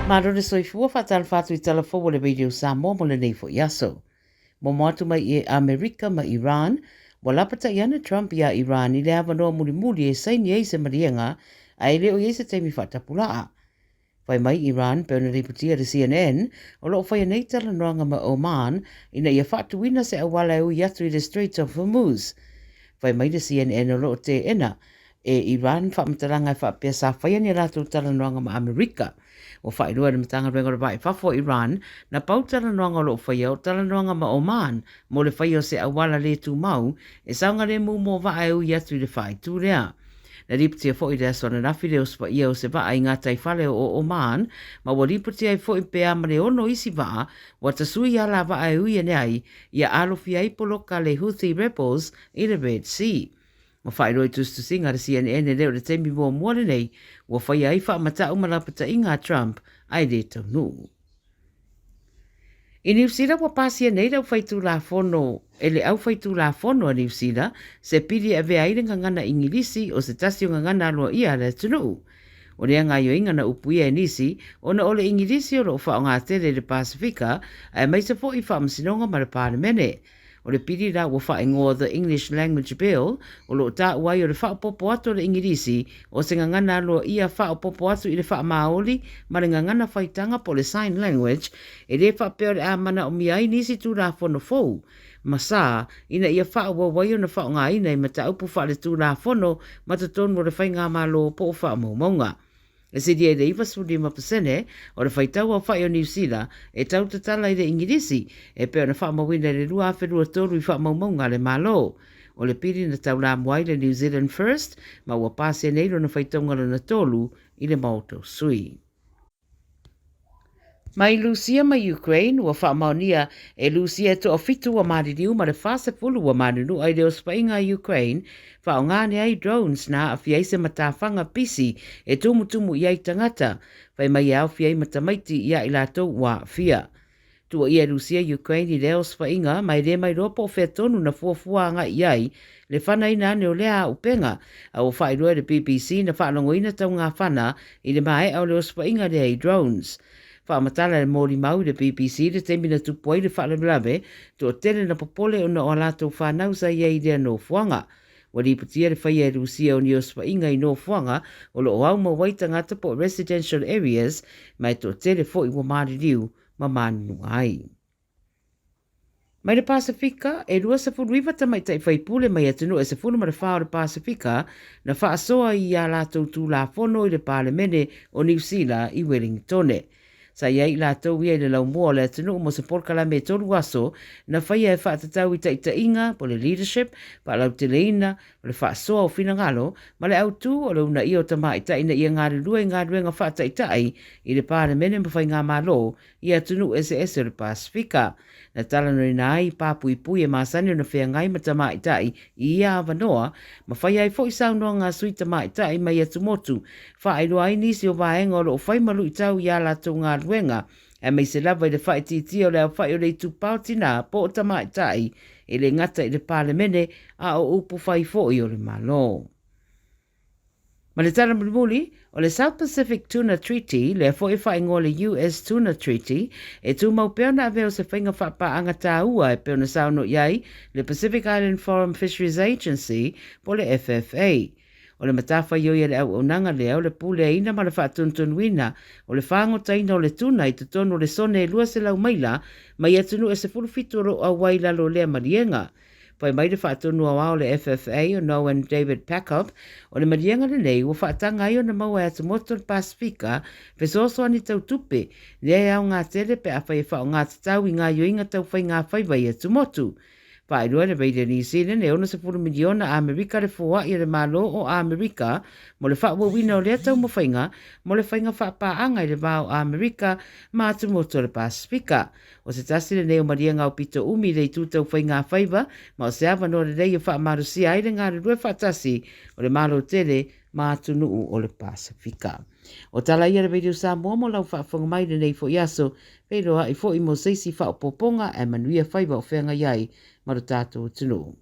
Marore soifua fatal fatu I telefo le radio sa mo le nei fo yaso. Mo moatu mai I Amerika ma Iran, mo lapata iana Trump ya Iran I le avanoa muli e saini e se marienga a ele o yese teimi fatapulaa. Fai mai Iran pe ona riputia de CNN o loo fai nei tala noanga ma Oman ina ia fatuina se awala e ui atu I the Straits of Hormuz. Fai mai de CNN o loo te ena e Iran whamataranga e whapea sa whaia ni rātou tala noanga ma Amerika. O whairua na matanga rengo ra vai whafo Iran na pau tala noanga o loo whaia o tala noanga ma Oman mo le whaia o se awala le tu mau e saunga le mu mo wa e ui atu I le whai tu rea. Na riputia fo I le asona nafi le o spa ia o se va ai ngata I whale o Oman ma wa riputia I fo I pea ma le ono isi va wa tasui ala va e ui ane ai ia alofi ai poloka le Houthi rebels I le Red Sea. Ma whairoi tustu singa ra CNN e leo le teimi mua muare nei, wa whai ai wha mata umalapata I ngā Trump ai le tau nu. I New Zealand wa pasia nei rau whaitu la fono, e le au whaitu la fono a New Zealand, se piri a vea aire ngangana ingilisi o se tasio ngangana alua ia le tunu. O rea ngā yoinga na upuia e nisi, o na ole ingilisi o lo wha o ngā tere le Pasifika, a mai se fo I wha msinonga ma le Parliamene. O le piri la ua wha ingoa the English Language Bill, o lo ta uai o le wha popo atu le ingilisi, o se ngangana loa ia wha popo atu I le wha maoli, ma le ngangana whaitanga po le sign language, e le wha peo le a mana o miai nisi tu la fono fou. Ma sa, ina ia wha ua wai o na wha o ngā ina I mata upu wha le tu la fono, ma te tonu o le whai ngā malo po o wha maumaunga. E se dia le iwa suri ma pasene, o le whaitau au whai o New Zealand, e tau te tala I le ingilisi, e peo na wha mawina le rua awherua toru I wha maumaunga le malo. O le piri na tau la mwai le New Zealand First, ma ua pase neiro na whaitaunga na tolu I le mauto sui. Mai Lucia ma Ukraine ua whaamaonia e Lucia to ofitu wa maririu ma le whasa fulu wa marinu ai leo spainga Ukraine whaongane ai drones na a fiaise matawhanga pisi e tumutumu iai tangata whai mai au fiai matamaiti ia ilatou wa fia. Tua ia Lucia Ukraine I leo spainga mai le mai ropo whetonu na fuafuanga iai le whana ina ane o lea upenga a o whairua le BBC na whaanongoina tau ngā whana I le mai au leo spainga le ai drones. Whaamatala le mōri mau le BBC le temina tupuai le whaalablawe to tele na popole o na o alatou whanau sa iei lea no fuanga. Wari putia le whaia e Lucia o ni o spainga I no fuanga o lo au ma waitanga tapo residential areas mai to tele fo I wa maririu ma manu ai. Mai le Pasifika, e rua sa furuiva tamai tai whaipule mai atunu e sa furu ma le whao le Pasifika na whaasoa I a latou tū la fono I le Parliamene o New Zealand I Wellingtone. Sa iai la tau ia le lau mua le atunu mo se porkala me tolu aso na whaia e whaatatau I taitainga po le leadership, pa lau te leina, po le whaasoa o whina ngalo, ma le autu o le una I o tamai taina I ngāre lua I ngāre ngā whaataitai I le pāre mene mwhai ngā malo I atunu ese o le Pasifika. Na talano I nai pāpui pui e māsani o na whea ngai ma tamai tai I ia avanoa, ma whaia I fo I saunoa ngā sui tamai tai mai atu motu, whaeroa ai nisi o vaenga o lo whai malu I tau I ala tau ngā ruenga, e mai se lava I le whai titi o leo whai o le tu pautina po o tamai tai, e le ngata I le Parliamene a o upu whai fo I o le malo. Ma le tala mulimuli, o le South Pacific Tuna Treaty, le fo I whai ngō le US Tuna Treaty, e tū mau peo na aveo se whainga whapaanga tā ua e peo na sauno iai, le Pacific Island Forum Fisheries Agency, po le FFA. O le matawha ioi le au onanga le au le pule ina ma le whaatuntun wina, o le whango taina o le tuna I te tono le sone e lua se lau maila, mai atunu e se fulufituro a waila lo lea marienga. Pai mai le whaatunu au au le FFA o Noah and David Packop, o le marienga le nei ua whaatanga i o na maua e atu moto le Pasifika, pe soso ani tau tupe, le au ngā tere pe awhai e whao ngā tatau I ngā yoinga tau whai ngā whaiwai atu motu. Pai rua le Radio New Zealand e ona se furu miliona a Amerika le fua I le malo o Amerika mo le whaua wina o lea tau mawhainga mo le whainga whaapaanga I le vau a Amerika ma atu moto le Pasifika. O se tasi le neo maria ngau pito umi le tūtau whainga whaiva ma o se awa no le rei o whaamarusia ai le ngā le rue whaatasi o le malo tele ma atu nuu o le Pasifika. O tala ia le video sa mo lau whaafonga mai le nei fo iaso peiroa I fo I mo seisi whaapoponga e manuia whaiva o whenga iai Maru tātou tunu.